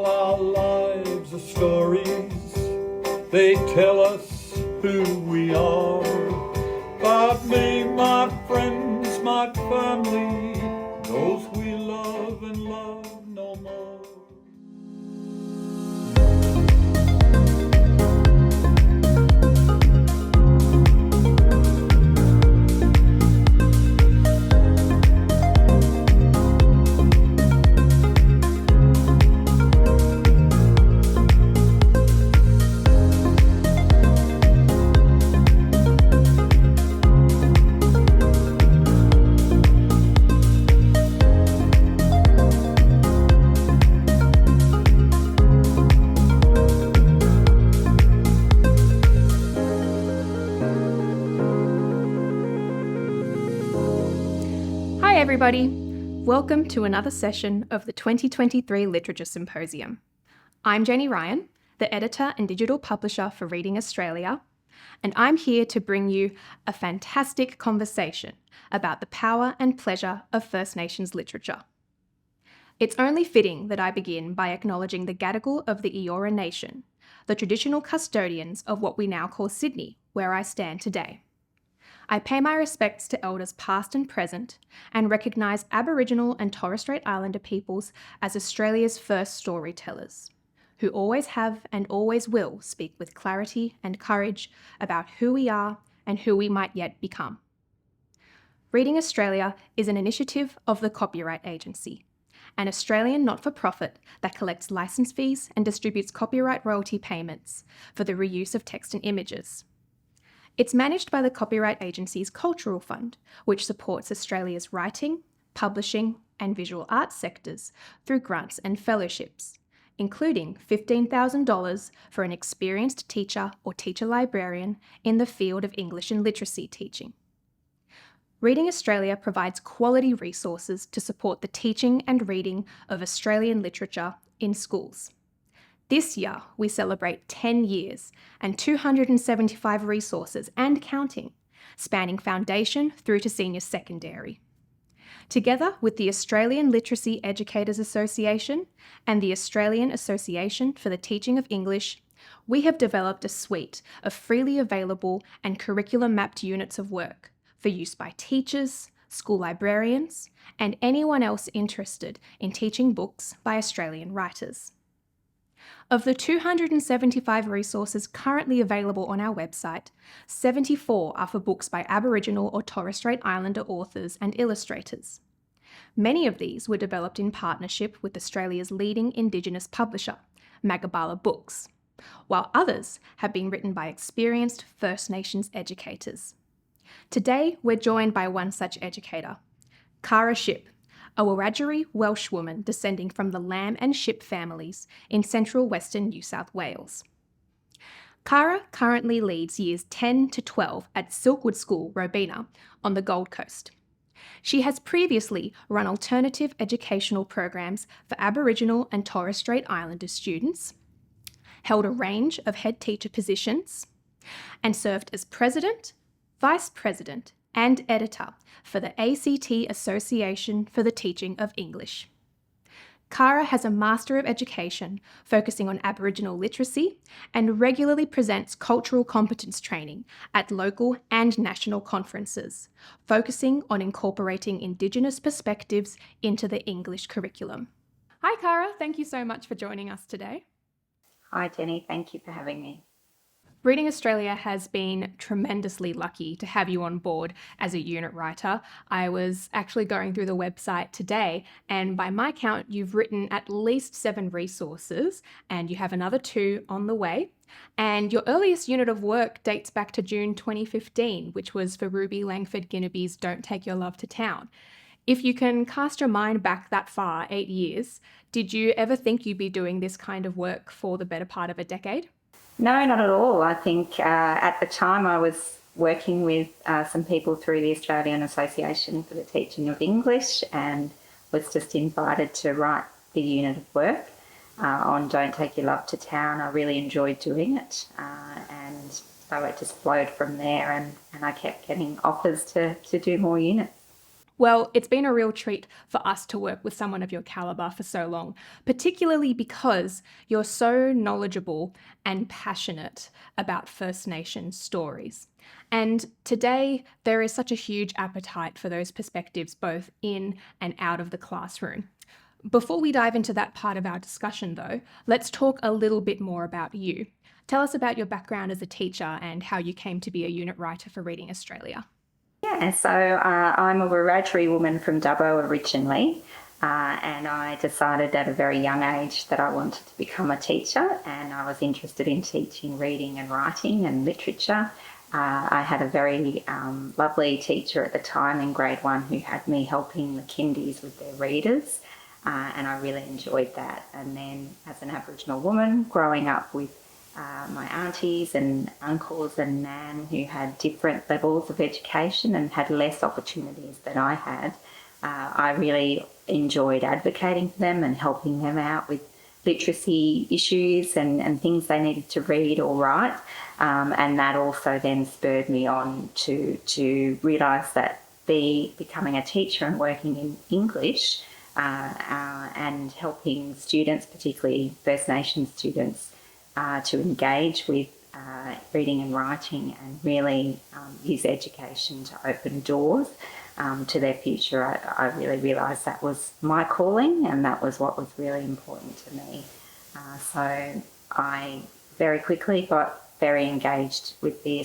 Our lives are stories, they tell us who we are. But me, my friends, my family, those we love and love no more. Hi everybody, welcome to another session of the 2023 Literature Symposium. I'm Jenny Ryan, the editor and digital publisher for Reading Australia, and I'm here to bring you a fantastic conversation about the power and pleasure of First Nations literature. It's only fitting that I begin by acknowledging the Gadigal of the Eora Nation, the traditional custodians of what we now call Sydney, where I stand today. I pay my respects to elders past and present and recognise Aboriginal and Torres Strait Islander peoples as Australia's first storytellers, who always have and always will speak with clarity and courage about who we are and who we might yet become. Reading Australia is an initiative of the Copyright Agency, an Australian not-for-profit that collects licence fees and distributes copyright royalty payments for the reuse of text and images. It's managed by the Copyright Agency's Cultural Fund, which supports Australia's writing, publishing, and visual arts sectors through grants and fellowships, including $15,000 for an experienced teacher or teacher librarian in the field of English and literacy teaching. Reading Australia provides quality resources to support the teaching and reading of Australian literature in schools. This year, we celebrate 10 years and 275 resources and counting, spanning foundation through to senior secondary. Together with the Australian Literacy Educators Association and the Australian Association for the Teaching of English, we have developed a suite of freely available and curriculum-mapped units of work for use by teachers, school librarians, and anyone else interested in teaching books by Australian writers. Of the 275 resources currently available on our website, 74 are for books by Aboriginal or Torres Strait Islander authors and illustrators. Many of these were developed in partnership with Australia's leading Indigenous publisher, Magabala Books, while others have been written by experienced First Nations educators. Today, we're joined by one such educator, Cara Shipp, a Wiradjuri Welsh woman descending from the Lamb and Shipp families in central western New South Wales. Cara currently leads years 10 to 12 at Silkwood School, Robina, on the Gold Coast. She has previously run alternative educational programs for Aboriginal and Torres Strait Islander students, held a range of head teacher positions, and served as president, vice president, and editor for the ACT Association for the Teaching of English. Cara has a Master of Education focusing on Aboriginal literacy and regularly presents cultural competence training at local and national conferences, focusing on incorporating Indigenous perspectives into the English curriculum. Hi Cara, thank you so much for joining us today. Hi Jenny, thank you for having me. Reading Australia has been tremendously lucky to have you on board as a unit writer. I was actually going through the website today, and by my count, you've written at least 7 resources, and you have another 2 on the way. And your earliest unit of work dates back to June 2015, which was for Ruby Langford Ginniby's Don't Take Your Love to Town. If you can cast your mind back that far, 8 years, did you ever think you'd be doing this kind of work for the better part of a decade? No, not at all. I think at the time I was working with some people through the Australian Association for the Teaching of English and was just invited to write the unit of work on Don't Take Your Love to Town. I really enjoyed doing it and so it just flowed from there and I kept getting offers to do more units. Well, it's been a real treat for us to work with someone of your calibre for so long, particularly because you're so knowledgeable and passionate about First Nations stories. And today, there is such a huge appetite for those perspectives both in and out of the classroom. Before we dive into that part of our discussion, though, let's talk a little bit more about you. Tell us about your background as a teacher and how you came to be a unit writer for Reading Australia. Yeah, so I'm a Wiradjuri woman from Dubbo originally, and I decided at a very young age that I wanted to become a teacher, and I was interested in teaching reading and writing and literature. I had a very lovely teacher at the time in grade 1 who had me helping the kindies with their readers, and I really enjoyed that. And then as an Aboriginal woman growing up with my aunties and uncles and nan who had different levels of education and had less opportunities than I had, I really enjoyed advocating for them and helping them out with literacy issues and things they needed to read or write. And that also then spurred me on to realise that becoming a teacher and working in English and helping students, particularly First Nations students, to engage with reading and writing and really use education to open doors to their future. I really realised that was my calling and that was what was really important to me. So I very quickly got very engaged with the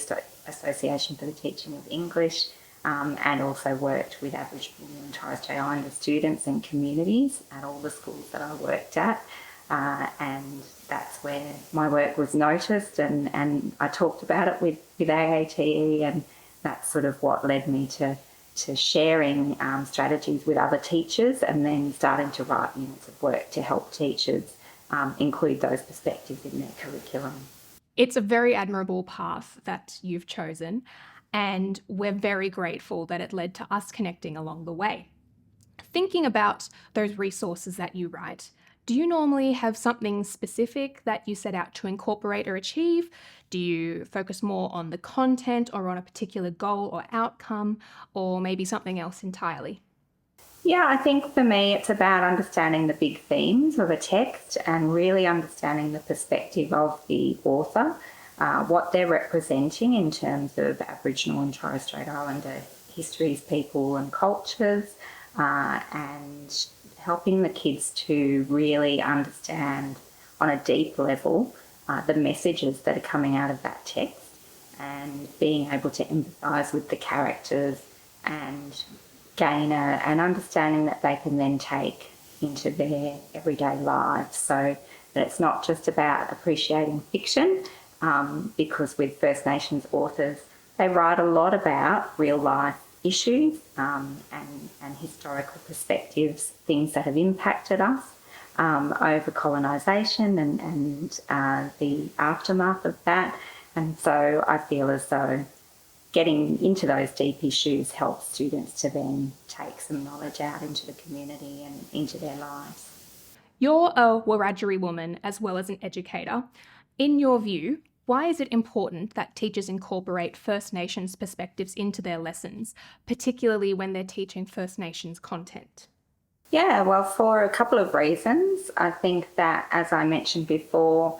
Association for the Teaching of English and also worked with Aboriginal and Torres Strait Islander students and communities at all the schools that I worked at. And that's where my work was noticed and I talked about it with AATE, and that's sort of what led me to sharing strategies with other teachers and then starting to write units of work to help teachers include those perspectives in their curriculum. It's a very admirable path that you've chosen, and we're very grateful that it led to us connecting along the way. Thinking about those resources that you write, do you normally have something specific that you set out to incorporate or achieve? Do you focus more on the content or on a particular goal or outcome, or maybe something else entirely? Yeah, I think for me it's about understanding the big themes of a text and really understanding the perspective of the author, what they're representing in terms of Aboriginal and Torres Strait Islander histories, people and cultures, and helping the kids to really understand on a deep level the messages that are coming out of that text and being able to empathise with the characters and gain an understanding that they can then take into their everyday lives, so that it's not just about appreciating fiction, because with First Nations authors, they write a lot about real life issues and historical perspectives, things that have impacted us over colonisation and the aftermath of that. And so I feel as though getting into those deep issues helps students to then take some knowledge out into the community and into their lives. You're a Wiradjuri woman as well as an educator. In your view, why is it important that teachers incorporate First Nations perspectives into their lessons, particularly when they're teaching First Nations content? Yeah, well, for a couple of reasons. I think that, as I mentioned before,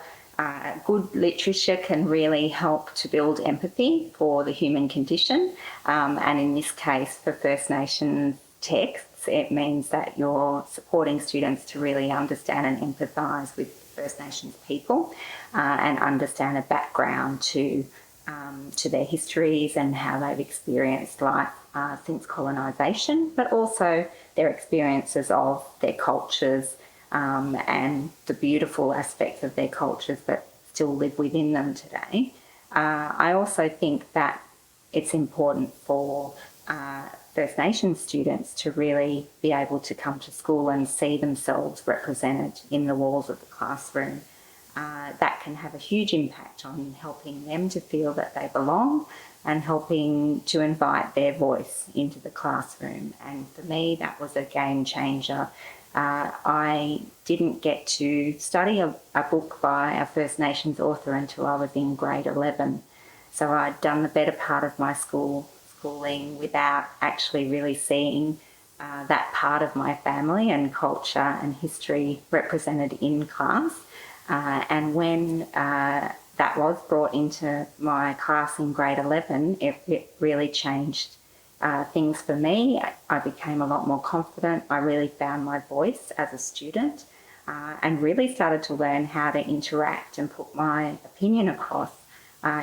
good literature can really help to build empathy for the human condition. And in this case, for First Nations texts, it means that you're supporting students to really understand and empathise with First Nations people and understand a background to their histories and how they've experienced life since colonisation, but also their experiences of their cultures and the beautiful aspects of their cultures that still live within them today. I also think that it's important for First Nations students to really be able to come to school and see themselves represented in the walls of the classroom. That can have a huge impact on helping them to feel that they belong and helping to invite their voice into the classroom. And for me, that was a game changer. I didn't get to study a book by a First Nations author until I was in grade 11. So I'd done the better part of my school homeschooling without actually really seeing that part of my family and culture and history represented in class. And when that was brought into my class in grade 11, it really changed things for me. I became a lot more confident. I really found my voice as a student and really started to learn how to interact and put my opinion across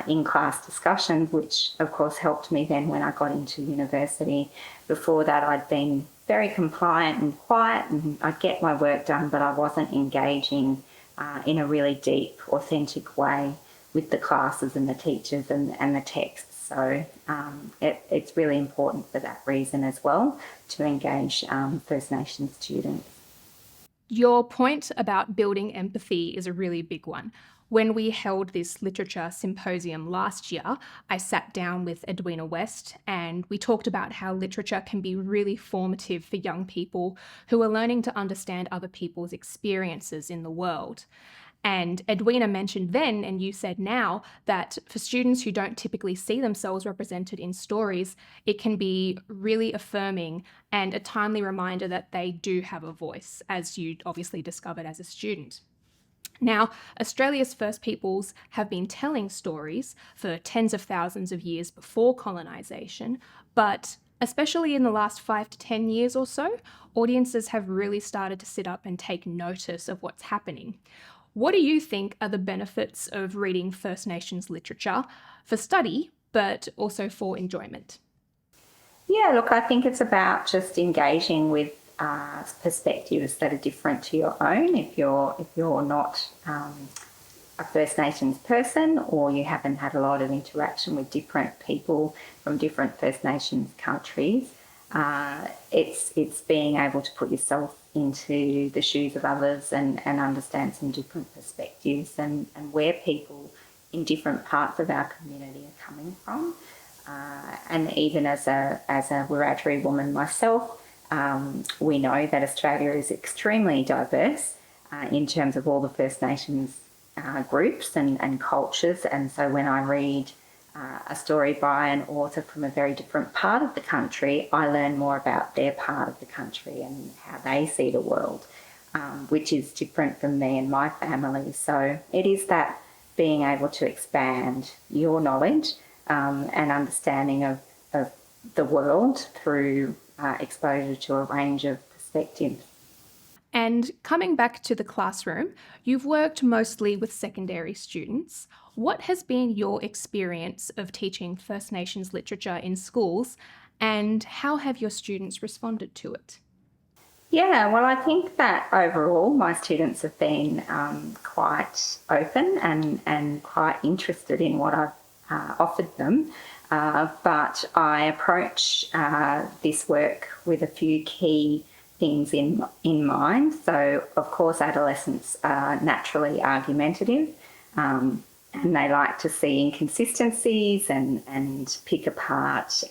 in class discussions, which of course helped me then when I got into university. Before that, I'd been very compliant and quiet, and I'd get my work done, but I wasn't engaging in a really deep, authentic way with the classes and the teachers and the texts. So it's really important for that reason as well, to engage First Nations students. Your point about building empathy is a really big one. When we held this literature symposium last year, I sat down with Edwina West and we talked about how literature can be really formative for young people who are learning to understand other people's experiences in the world. And Edwina mentioned then, and you said now, that for students who don't typically see themselves represented in stories, it can be really affirming and a timely reminder that they do have a voice, as you obviously discovered as a student. Now, Australia's First Peoples have been telling stories for tens of thousands of years before colonisation, but especially in the last 5 to 10 years or so, audiences have really started to sit up and take notice of what's happening. What do you think are the benefits of reading First Nations literature for study, but also for enjoyment? Yeah, look, I think it's about just engaging with perspectives that are different to your own. If you're not a First Nations person, or you haven't had a lot of interaction with different people from different First Nations countries, it's being able to put yourself into the shoes of others and understand some different perspectives and where people in different parts of our community are coming from. And even as a Wiradjuri woman myself, we know that Australia is extremely diverse in terms of all the First Nations groups and cultures. And so when I read a story by an author from a very different part of the country, I learn more about their part of the country and how they see the world, which is different from me and my family. So it is that being able to expand your knowledge and understanding of the world through exposure to a range of perspectives. And coming back to the classroom, you've worked mostly with secondary students. What has been your experience of teaching First Nations literature in schools, and how have your students responded to it? Yeah, well, I think that overall my students have been quite open and quite interested in what I've offered them. But I approach this work with a few key things in mind. So, of course, adolescents are naturally argumentative, and they like to see inconsistencies and pick apart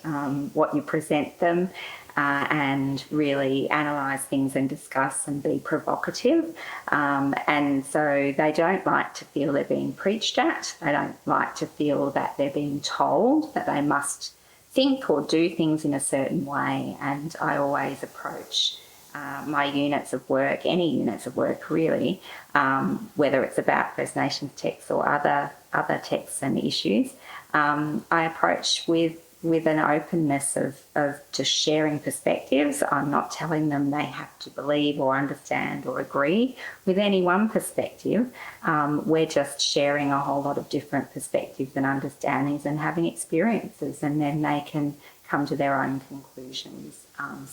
what you present them, and really analyse things and discuss and be provocative. And so they don't like to feel they're being preached at. They don't like to feel that they're being told that they must think or do things in a certain way. And I always approach my units of work, any units of work really, whether it's about First Nations texts or other texts and issues, I approach with an openness of just sharing perspectives. I'm not telling them they have to believe or understand or agree with any one perspective. We're just sharing a whole lot of different perspectives and understandings and having experiences, and then they can come to their own conclusions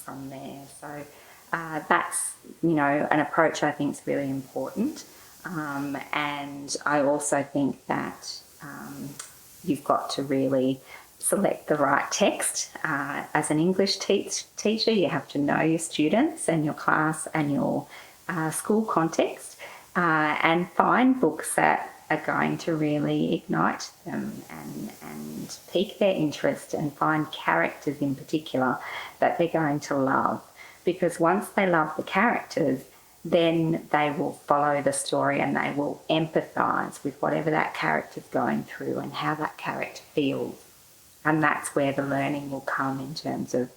from there. So that's, an approach I think is really important. And I also think that you've got to really select the right text. As an English teacher, you have to know your students and your class and your school context, and find books that are going to really ignite them and pique their interest, and find characters in particular that they're going to love. Because once they love the characters, then they will follow the story and they will empathise with whatever that character's going through and how that character feels. that's where the learning will come in terms of,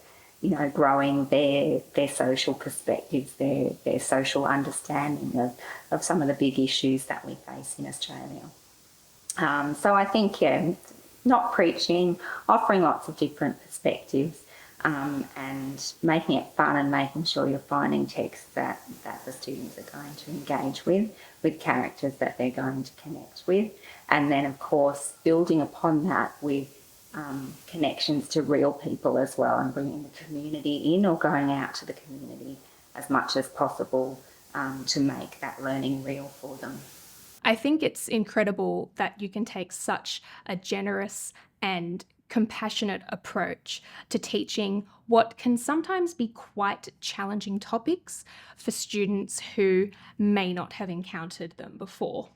growing their social perspectives, their social understanding of some of the big issues that we face in Australia. So I think, not preaching, offering lots of different perspectives, and making it fun and making sure you're finding texts that the students are going to engage with characters that they're going to connect with. And then, of course, building upon that with connections to real people as well, and bringing the community in or going out to the community as much as possible to make that learning real for them. I think it's incredible that you can take such a generous and compassionate approach to teaching what can sometimes be quite challenging topics for students who may not have encountered them before.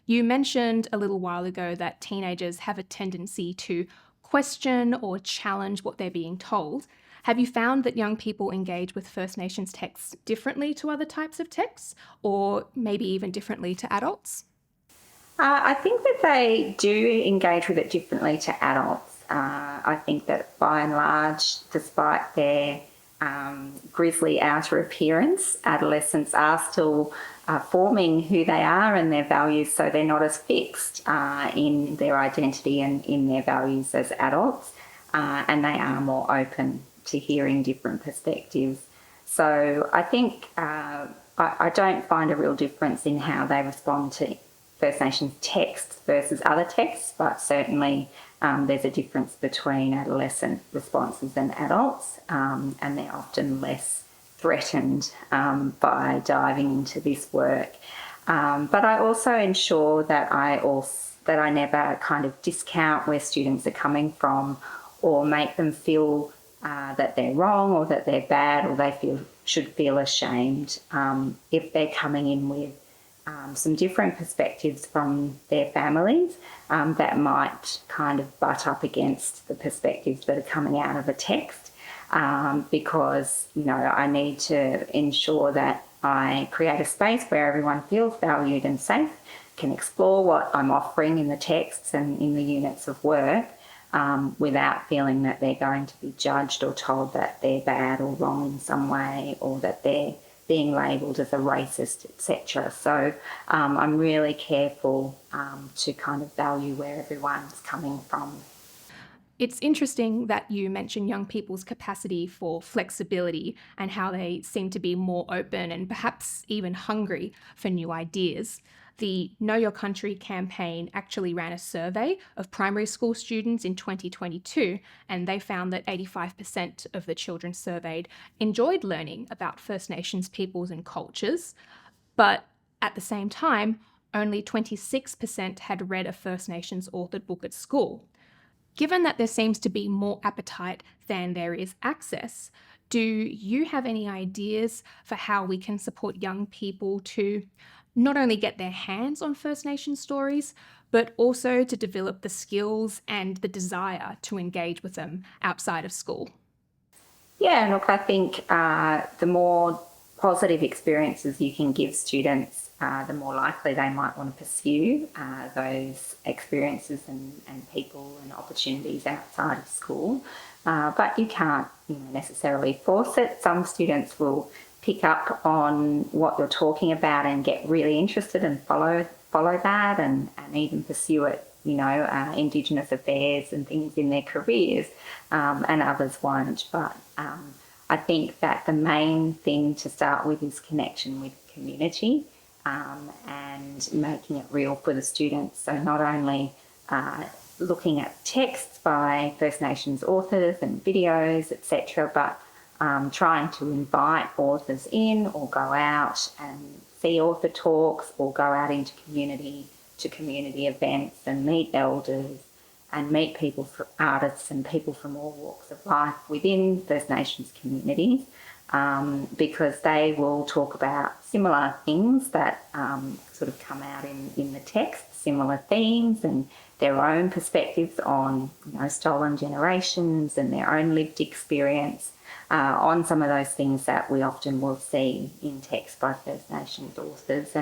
You mentioned a little while ago that teenagers have a tendency to question or challenge what they're being told. Have you found that young people engage with First Nations texts differently to other types of texts, or maybe even differently to adults? I think that they do engage with it differently to adults. I think that by and large, despite their grisly outer appearance, adolescents are still forming who they are and their values, so they're not as fixed in their identity and in their values as adults, and they are more open to hearing different perspectives. So I think I don't find a real difference in how they respond to First Nations texts versus other texts, but certainly there's a difference between adolescent responses and adults, and they're often less threatened by diving into this work. But I also ensure that I never kind of discount where students are coming from or make them feel that they're wrong or that they're bad or they should feel ashamed if they're coming in with some different perspectives from their families that might kind of butt up against the perspectives that are coming out of a text, because, I need to ensure that I create a space where everyone feels valued and safe, can explore what I'm offering in the texts and in the units of work without feeling that they're going to be judged or told that they're bad or wrong in some way, or that they're being labelled as a racist, etc. So I'm really careful to kind of value where everyone's coming from. It's interesting that you mention young people's capacity for flexibility and how they seem to be more open and perhaps even hungry for new ideas. The Know Your Country campaign actually ran a survey of primary school students in 2022, and they found that 85% of the children surveyed enjoyed learning about First Nations peoples and cultures, but at the same time, only 26% had read a First Nations authored book at school. Given that there seems to be more appetite than there is access, do you have any ideas for how we can support young people to not only get their hands on First Nations stories, but also to develop the skills and the desire to engage with them outside of school? Yeah, look, I think the more positive experiences you can give students, the more likely they might want to pursue those experiences and people and opportunities outside of school. But you can't necessarily force it. Some students will pick up on what you're talking about and get really interested and follow that and even pursue it, Indigenous affairs and things in their careers, and others won't. But I think that the main thing to start with is connection with community, and making it real for the students. So not only looking at texts by First Nations authors and videos, etc., but trying to invite authors in or go out and see author talks or go out into community events and meet elders and meet people, artists and people from all walks of life within First Nations communities, because they will talk about similar things that sort of come out in the text, similar themes and their own perspectives on stolen generations and their own lived experience on some of those things that we often will see in text by First Nations authors.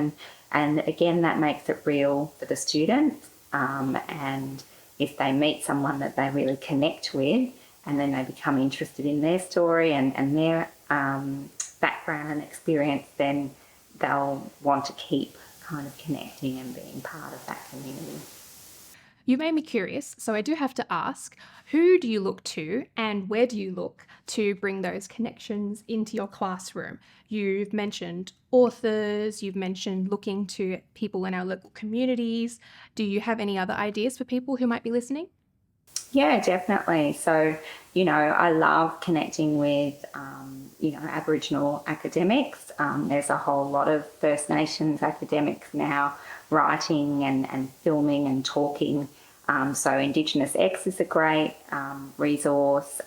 And again, that makes it real for the students, and if they meet someone that they really connect with, and then they become interested in their story and their background and experience, then they'll want to keep kind of connecting and being part of that community. You made me curious, so I do have to ask, who do you look to and where do you look to bring those connections into your classroom? You've mentioned authors, you've mentioned looking to people in our local communities. Do you have any other ideas for people who might be listening? Yeah, definitely. So, I love connecting with, Aboriginal academics. There's a whole lot of First Nations academics now writing and filming and talking. So Indigenous X is a great resource.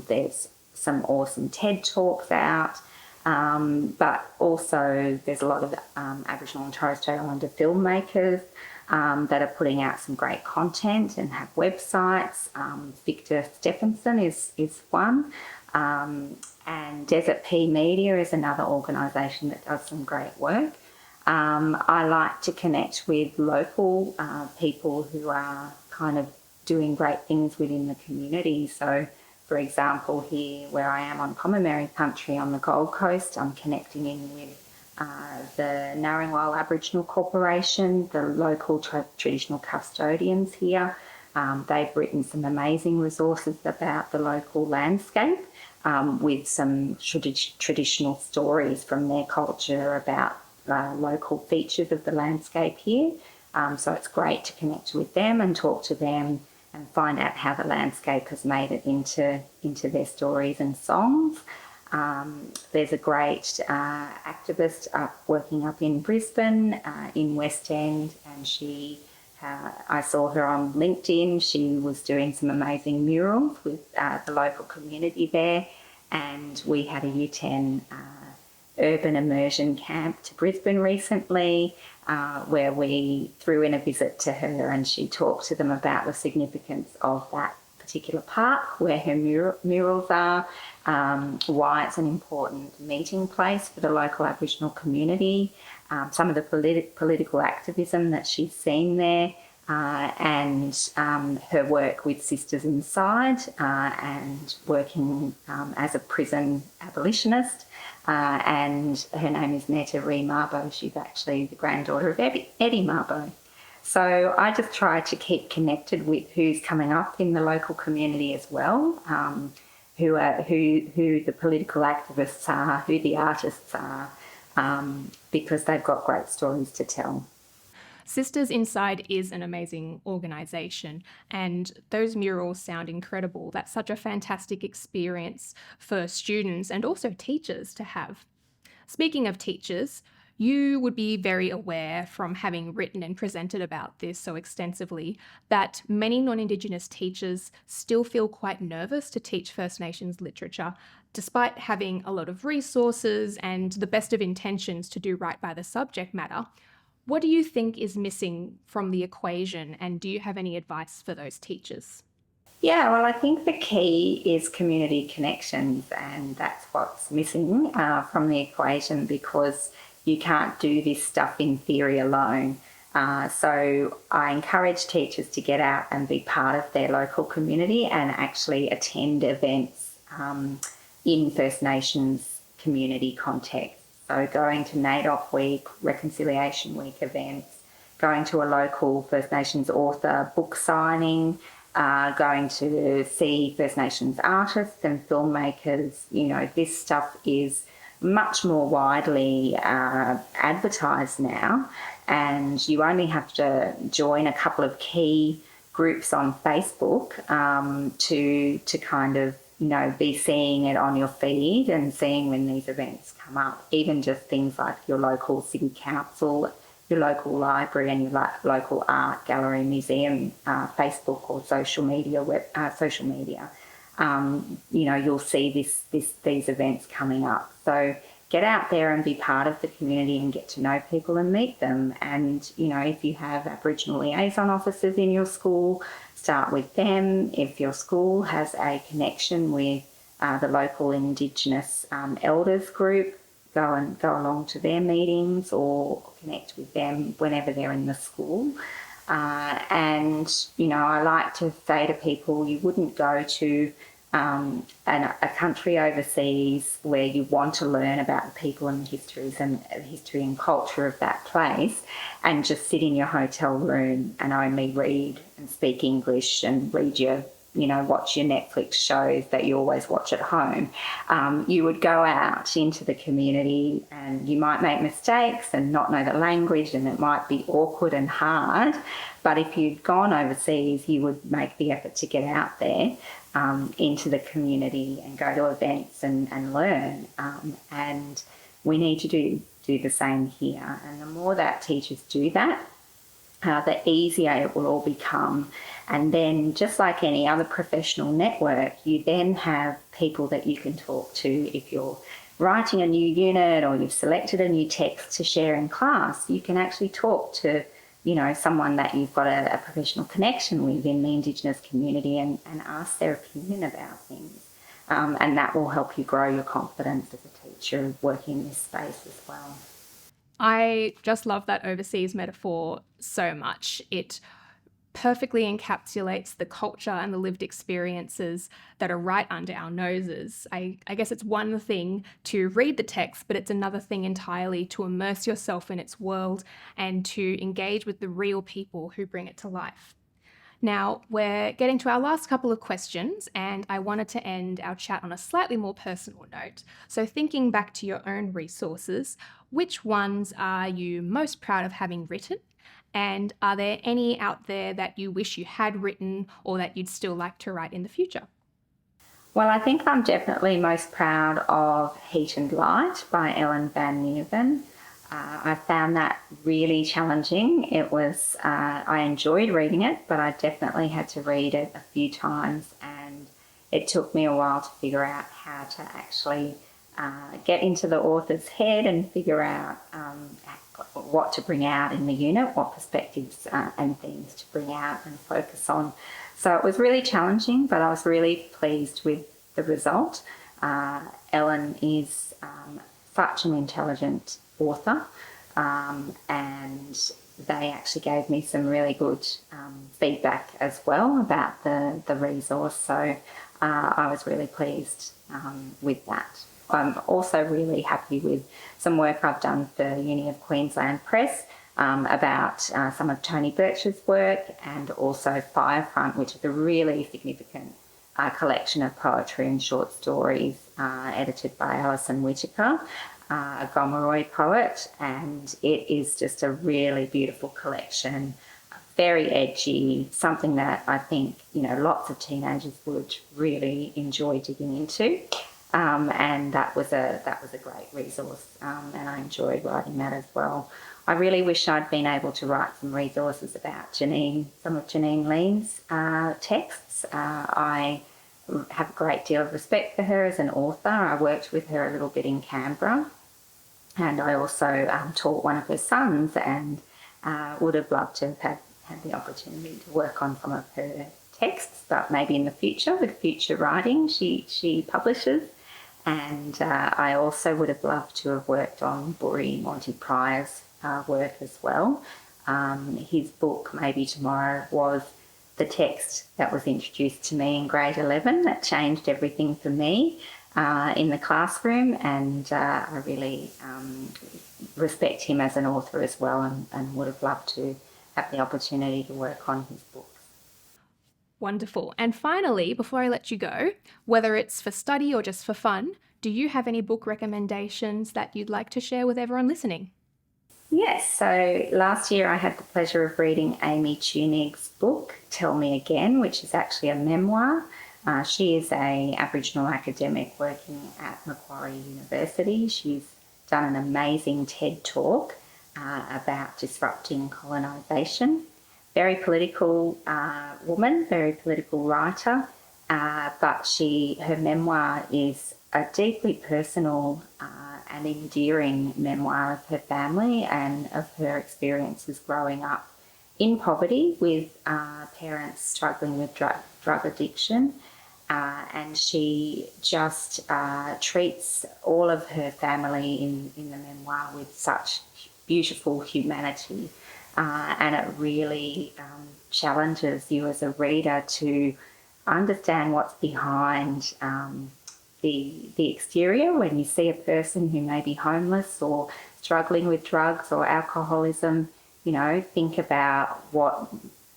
There's some awesome TED Talks out. But also there's a lot of Aboriginal and Torres Strait Islander filmmakers that are putting out some great content and have websites. Victor Stephenson is one. And Desert Pea Media is another organisation that does some great work. I like to connect with local people who are kind of doing great things within the community. So, for example, here where I am on Commonwealth country on the Gold Coast, I'm connecting in with the Narangwal Aboriginal Corporation, the local traditional custodians here. They've written some amazing resources about the local landscape with some traditional stories from their culture about local features of the landscape here. So it's great to connect with them and talk to them and find out how the landscape has made it into their stories and songs. There's a great activist working up in Brisbane, in West End, and I saw her on LinkedIn. She was doing some amazing murals with the local community there, and we had a Year 10 urban immersion camp to Brisbane recently, where we threw in a visit to her and she talked to them about the significance of that particular park where her murals are, why it's an important meeting place for the local Aboriginal community, some of the political activism that she's seen there, and her work with Sisters Inside and working as a prison abolitionist. And her name is Netta Ree Mabo. She's actually the granddaughter of Eddie Mabo. So I just try to keep connected with who's coming up in the local community as well, who the political activists are, who the artists are, because they've got great stories to tell. Sisters Inside is an amazing organisation, and those murals sound incredible. That's such a fantastic experience for students and also teachers to have. Speaking of teachers, you would be very aware from having written and presented about this so extensively that many non-Indigenous teachers still feel quite nervous to teach First Nations literature, despite having a lot of resources and the best of intentions to do right by the subject matter. What do you think is missing from the equation, and do you have any advice for those teachers? Yeah, well, I think the key is community connections, and that's what's missing from the equation, because you can't do this stuff in theory alone. So I encourage teachers to get out and be part of their local community and actually attend events in First Nations community context. So going to NAIDOC Week, Reconciliation Week events, going to a local First Nations author book signing, going to see First Nations artists and filmmakers. This stuff is much more widely advertised now, and you only have to join a couple of key groups on Facebook to kind of be seeing it on your feed and seeing when these events come up. Even just things like your local city council, your local library, and your local art gallery, museum, Facebook or social media. You'll see these events coming up. So get out there and be part of the community and get to know people and meet them. And, if you have Aboriginal liaison officers in your school, start with them. If your school has a connection with the local Indigenous elders group, go along to their meetings or connect with them whenever they're in the school. And, you know, I like to say to people, you wouldn't go to a country overseas where you want to learn about the people and the history and culture of that place and just sit in your hotel room and only read and speak English and read your, you know, watch your Netflix shows that you always watch at home. You would go out into the community and you might make mistakes and not know the language and it might be awkward and hard. But if you'd gone overseas, you would make the effort to get out there into the community and go to events and learn. And we need to do the same here. And the more that teachers do that, the easier it will all become. And then, just like any other professional network, you then have people that you can talk to if you're writing a new unit or you've selected a new text to share in class. You can actually talk to, you know, someone that you've got a professional connection with in the Indigenous community and ask their opinion about things. And that will help you grow your confidence as a teacher working in this space as well. I just love that overseas metaphor so much. It perfectly encapsulates the culture and the lived experiences that are right under our noses. I guess it's one thing to read the text, but it's another thing entirely to immerse yourself in its world and to engage with the real people who bring it to life. Now, we're getting to our last couple of questions, and I wanted to end our chat on a slightly more personal note. So, thinking back to your own resources, which ones are you most proud of having written? And are there any out there that you wish you had written or that you'd still like to write in the future? Well, I think I'm definitely most proud of Heat and Light by Ellen van Nieuwen. I found that really challenging. It was, I enjoyed reading it, but I definitely had to read it a few times, and it took me a while to figure out how to actually get into the author's head and figure out what to bring out in the unit, what perspectives and themes to bring out and focus on. So it was really challenging, but I was really pleased with the result. Ellen is such an intelligent author, and they actually gave me some really good feedback as well about the resource. So I was really pleased with that. I'm also really happy with some work I've done for Uni of Queensland Press about some of Tony Birch's work, and also Firefront, which is a really significant collection of poetry and short stories edited by Alison Whittaker, a Gomeroi poet, and it is just a really beautiful collection, very edgy, something that I think, you know, lots of teenagers would really enjoy digging into. And that was a great resource, and I enjoyed writing that as well. I really wish I'd been able to write some resources about some of Janine Lean's texts. I have a great deal of respect for her as an author. I worked with her a little bit in Canberra, and I also taught one of her sons, and would have loved to have had the opportunity to work on some of her texts, but maybe in the future with future writing she publishes. And I also would have loved to have worked on Burri Monty Pryor's work as well. His book, Maybe Tomorrow, was the text that was introduced to me in grade 11 that changed everything for me in the classroom, and I really respect him as an author as well, and would have loved to have the opportunity to work on his book. Wonderful. And finally, before I let you go, whether it's for study or just for fun, do you have any book recommendations that you'd like to share with everyone listening? Yes, so last year I had the pleasure of reading Amy Tunig's book, Tell Me Again, which is actually a memoir. She is an Aboriginal academic working at Macquarie University. She's done an amazing TED talk about disrupting colonisation. Very political woman, very political writer, but her memoir is a deeply personal and endearing memoir of her family and of her experiences growing up in poverty with parents struggling with drug addiction. And she just treats all of her family in the memoir with such beautiful humanity. and it really challenges you as a reader to understand what's behind the exterior. When you see a person who may be homeless or struggling with drugs or alcoholism, think about what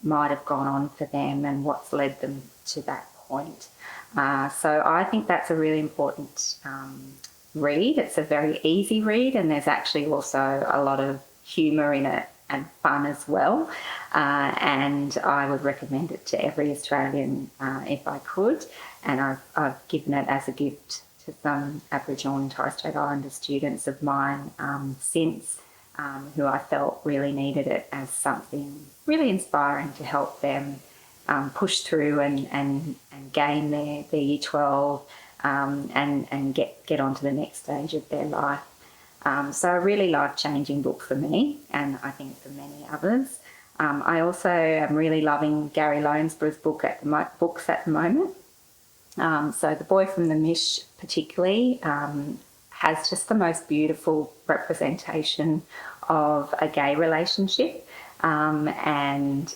might have gone on for them and what's led them to that point. So I think that's a really important read. It's a very easy read, and there's actually also a lot of humour in it and fun as well. And I would recommend it to every Australian if I could. And I've given it as a gift to some Aboriginal and Torres Strait Islander students of mine since, who I felt really needed it as something really inspiring to help them push through and gain their Year 12 and get on to the next stage of their life. So a really life-changing book for me, and I think for many others. I also am really loving Gary Lonesborough's books at the moment. So The Boy from the Mish particularly has just the most beautiful representation of a gay relationship. And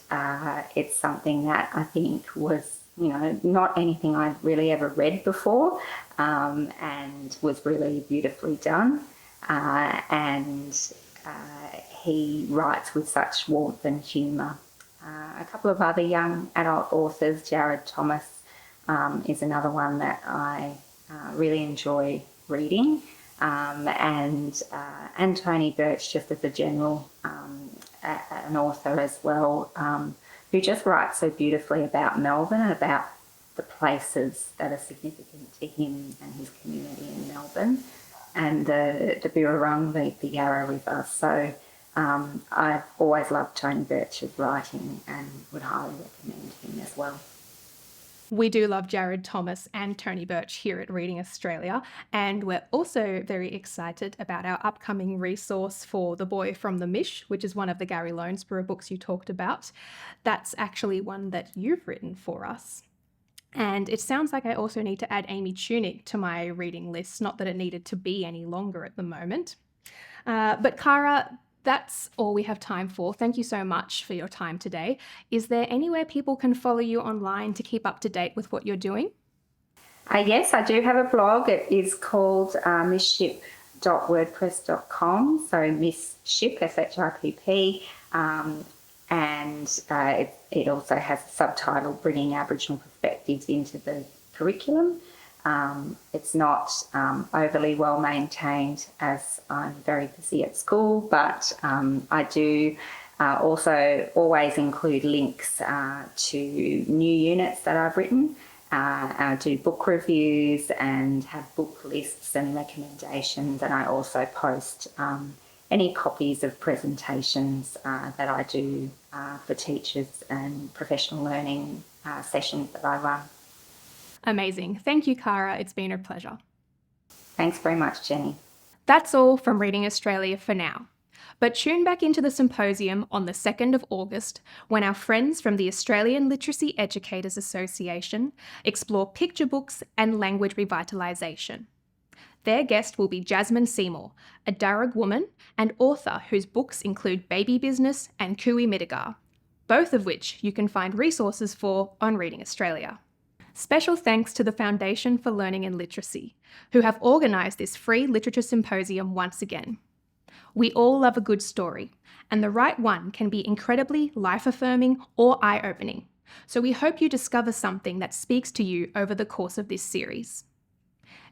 it's something that I think was, not anything I'd really ever read before, and was really beautifully done. He writes with such warmth and humour. A couple of other young adult authors, Jared Thomas is another one that I really enjoy reading, and Tony Birch, just as a general, an author as well, who just writes so beautifully about Melbourne and about the places that are significant to him and his community in Melbourne, and the Birrarung, the Yarra River. So I've always loved Tony Birch's writing and would highly recommend him as well. We do love Jared Thomas and Tony Birch here at Reading Australia, and we're also very excited about our upcoming resource for The Boy from the Mish, which is one of the Gary Lonesborough books you talked about. That's actually one that you've written for us. And it sounds like I also need to add Amy Tunick to my reading list, not that it needed to be any longer at the moment. But Cara, that's all we have time for. Thank you so much for your time today. Is there anywhere people can follow you online to keep up to date with what you're doing? Yes, I do have a blog. It is called missshipp.wordpress.com. So Miss Shipp, SHIPP. And it also has a subtitle, Bringing Aboriginal Perspectives into the Curriculum. It's not overly well maintained, as I'm very busy at school, but I do also always include links to new units that I've written. I do book reviews and have book lists and recommendations, and I also post any copies of presentations that I do for teachers and professional learning sessions that I run. Amazing. Thank you, Cara. It's been a pleasure. Thanks very much, Jenny. That's all from Reading Australia for now. But tune back into the symposium on the 2nd of August when our friends from the Australian Literacy Educators Association explore picture books and language revitalisation. Their guest will be Jasmine Seymour, a Darug woman and author whose books include Baby Business and Cooey Midigar, both of which you can find resources for on Reading Australia. Special thanks to the Foundation for Learning and Literacy, who have organised this free literature symposium once again. We all love a good story, and the right one can be incredibly life-affirming or eye-opening, so we hope you discover something that speaks to you over the course of this series.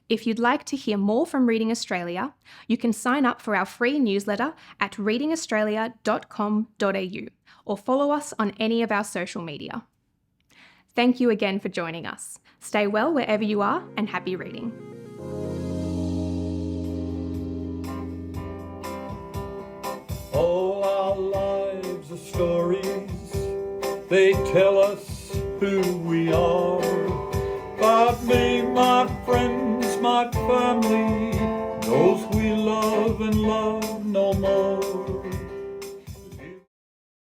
If you'd like to hear more from Reading Australia, you can sign up for our free newsletter at readingaustralia.com.au or follow us on any of our social media. Thank you again for joining us. Stay well wherever you are, and happy reading. All our lives are stories, they tell us who we are. But me, my friends, my family, those we love and love